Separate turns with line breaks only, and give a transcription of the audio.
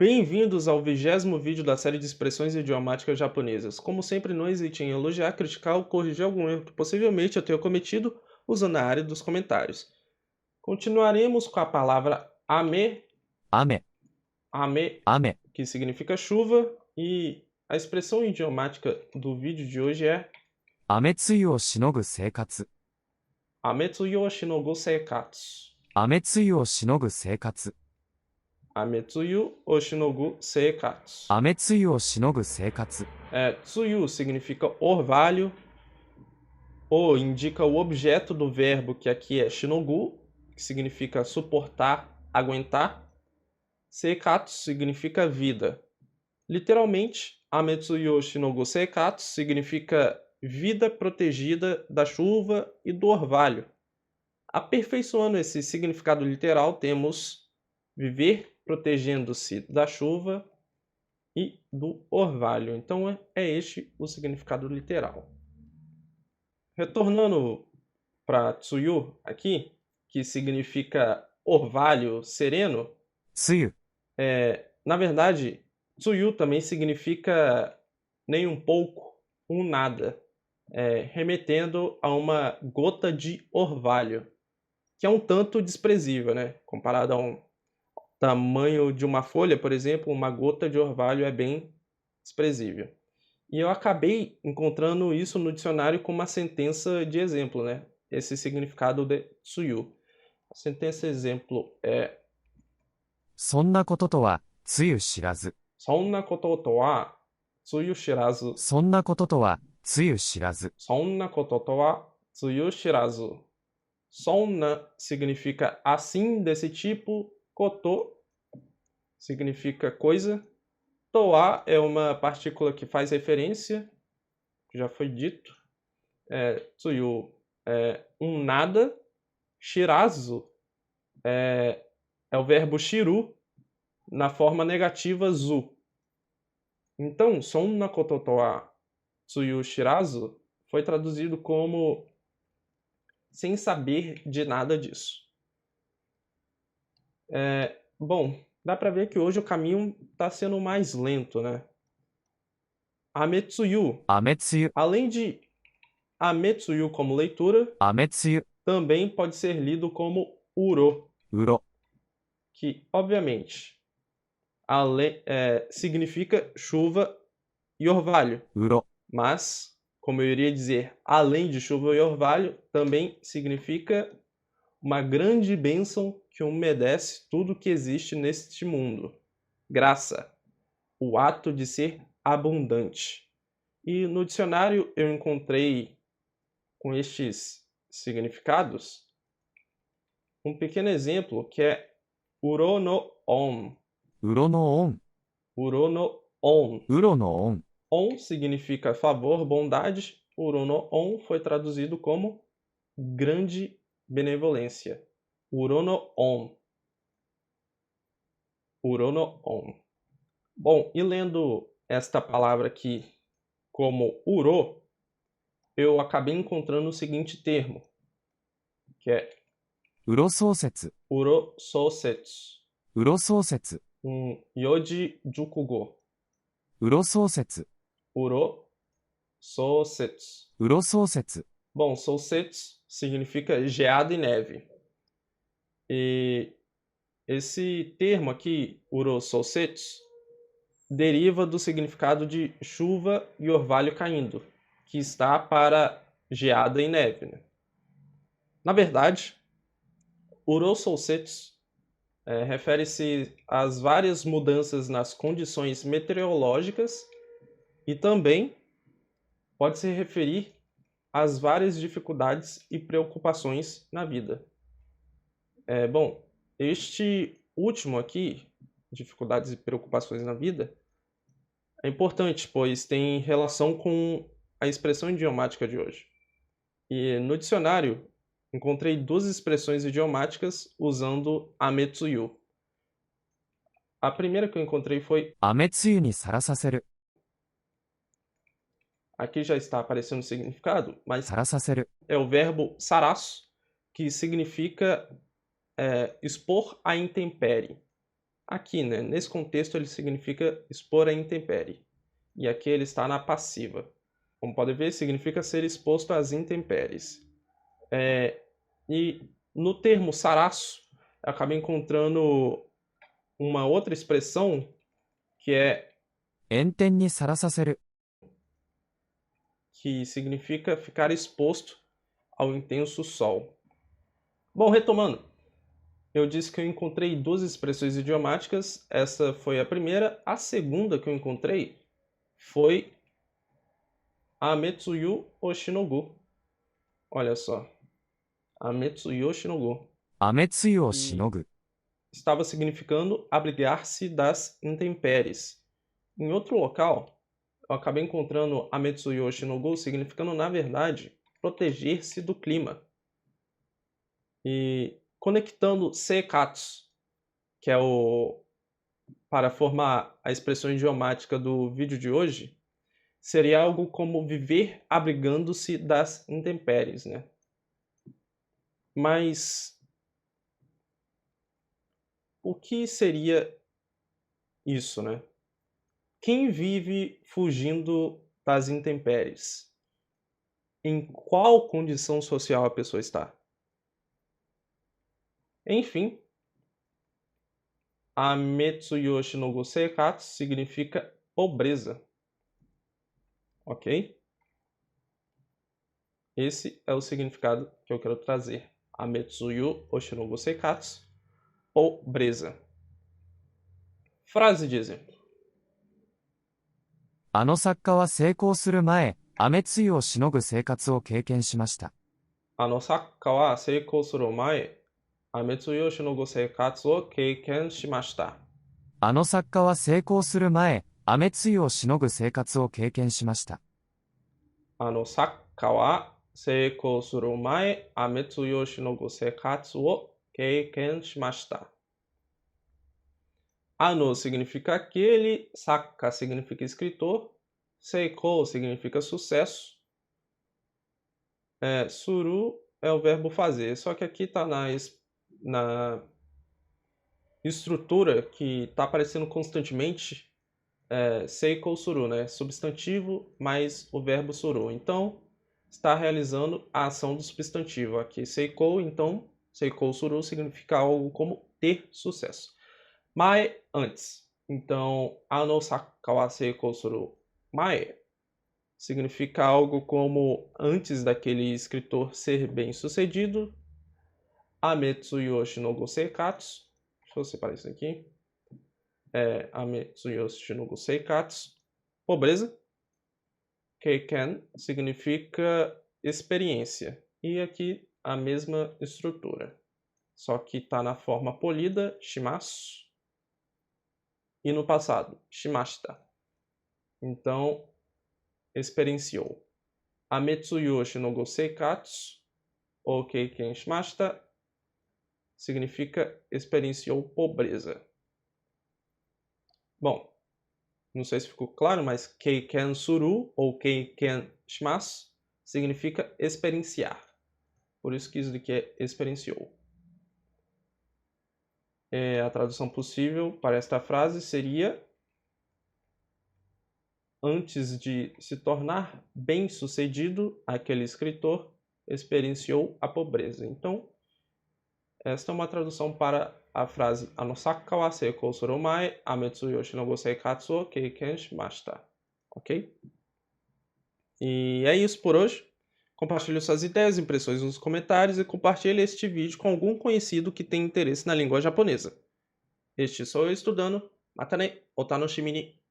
Bem-vindos ao 20º vídeo da série de expressões idiomáticas japonesas. Como sempre, não hesite em elogiar, criticar ou corrigir algum erro que possivelmente eu tenha cometido usando a área dos comentários. Continuaremos com a palavra ame,
雨、
ame,
雨、
que significa chuva, e a expressão idiomática do vídeo de hoje é
雨露をしのぐ生活。
ametsuyo shinogu seikatsu.
雨露をしのぐ生活。
Ametsuyo shinogu seikatsu.
雨露をしのぐ生活。
Tsuyu significa orvalho. O indica o objeto do verbo, que aqui é shinogu, que significa suportar, aguentar. Seikatsu significa vida. Literalmente, Ametsuyo shinogu seikatsu significa vida protegida da chuva e do orvalho. Aperfeiçoando esse significado literal, temos viver protegendo-se da chuva e do orvalho. Então é este o significado literal. Retornando para tsuyu aqui, que significa orvalho sereno,
梅雨、
na verdade, tsuyu também significa nem um pouco, um nada, remetendo a uma gota de orvalho, que é um tanto desprezível, né? Comparado a um tamanho de uma folha, por exemplo, uma gota de orvalho é bem desprezível. E eu acabei encontrando isso no dicionário com uma sentença de exemplo, né? Esse significado de tsuyu. A sentença exemplo é
そんなこととは、つゆ知らず。
Sonna koto to wa tsuyu shirazu.
そんなこととは、つゆ知らず。
Sonna koto to wa tsuyu shirazu. Sonna significa assim, desse tipo. Koto significa coisa. Toa é uma partícula que faz referência, que já foi dito. Tsuyu é um nada. Shirazu é o verbo shiru na forma negativa zu. Então, sonna koto to wa tsuyu shirazu foi traduzido como sem saber de nada disso. Bom, dá para ver que hoje o caminho está sendo mais lento, né? Ametsuyu,
雨露、
além de ametsuyu como leitura,
雨露、
também pode ser lido como uro,
うろ、
que obviamente significa chuva e orvalho,
うろ、
mas, como eu iria dizer, além de chuva e orvalho, também significa uma grande bênção que umedece tudo que existe neste mundo. Graça, o ato de ser abundante. E no dicionário eu encontrei, com estes significados, um pequeno exemplo que é uro no on.
うろの恩、
Uro no on.
うろの恩。
On significa favor, bondade. Uro no on foi traduzido como grande benevolência. Uro no on. Uro no on. Bom, e lendo esta palavra aqui como uro, eu acabei encontrando o seguinte termo, que é
うろ創設、
uro sosetsu,
うろ創設、
yoji jukugo.
うろ創設、
Uro sosetsu.
うろ創設。
Bom, sosetsu significa geada e neve. E esse termo aqui, uro sosetsu, deriva do significado de chuva e orvalho caindo, que está para geada e neve, né? Na verdade, uro sosetsu refere-se às várias mudanças nas condições meteorológicas e também pode se referir às várias dificuldades e preocupações na vida. Bom, este último aqui, dificuldades e preocupações na vida, é importante, pois tem relação com a expressão idiomática de hoje. E no dicionário, encontrei duas expressões idiomáticas usando ametsuyu. A primeira que eu encontrei foi,
雨露にさらさせる、
aqui já está aparecendo o significado, mas
さらさせる。
é o verbo sarasu, que significa expor à intempérie. aqui, né, nesse contexto, ele significa expor à intempérie. E aqui ele está na passiva. Como pode ver, significa ser exposto às intempéries. E no termo saraço, eu acabei encontrando uma outra expressão que significa ficar exposto ao intenso sol. Bom, retomando, eu disse que eu encontrei duas expressões idiomáticas. Essa foi a primeira. A segunda que eu encontrei foi Ametsuyu Oshinogu. Olha só. Ametsuyu Oshinogu. Estava significando abrigar-se das intempéries. Em outro local, eu acabei encontrando Ametsuyu Oshinogu significando, na verdade, proteger-se do clima. E conectando seikatsu, que é para formar a expressão idiomática do vídeo de hoje, seria algo como viver abrigando-se das intempéries, né? Mas o que seria isso, né? Quem vive fugindo das intempéries? Em qual condição social a pessoa está? Enfim, Ametsuyoshi no go seikatsu significa pobreza. Ok? Esse é o significado que eu quero trazer. Ametsuyu oshi no go seikatsu, pobreza. Frase de exemplo.
あの作家は成功する前、雨露をしのぐ生活を経験しました。
あの作家は成功する前、雨露をしのぐ生活を経験しました。
あの作家は成功する前、雨露をしのぐ生活を経験しました。
あの作家は成功する前、雨露をしのぐ生活を経験しました。Ano significa aquele, Saka significa escritor, Seiko significa sucesso, Suru é o verbo fazer, só que aqui está na estrutura que está aparecendo constantemente Seiko Suru, né? Substantivo mais o verbo Suru. Então, está realizando a ação do substantivo. Aqui Seiko, então Seiko Suru significa algo como ter sucesso. Mae antes. Então, ano saka wa seiko suru mae significa algo como antes daquele escritor ser bem-sucedido. Ametsuyoshi no go seikatsu. Deixa eu separar isso aqui. Ametsuyoshi no go seikatsu. Pobreza. Keiken significa experiência. E aqui a mesma estrutura. Só que está na forma polida, shimasu. E no passado, shimashita. Então, experienciou. Ametsuyoshi no go seikatsu, ou keiken shimashita, significa experienciou pobreza. Bom, não sei se ficou claro, mas keiken suru, ou keiken shimasu, significa experienciar. Por isso que isso daqui é experienciou. A tradução possível para esta frase seria: antes de se tornar bem-sucedido, aquele escritor experienciou a pobreza. Então, esta é uma tradução para a frase Anosaka wa seikou suru mae, ametsuyoshi no go seikatsu o keiken shimashita. Ok? E é isso por hoje. Compartilhe suas ideias, impressões nos comentários e compartilhe este vídeo com algum conhecido que tenha interesse na língua japonesa. Este sou eu estudando. Mata ne, o tanoshimi ni.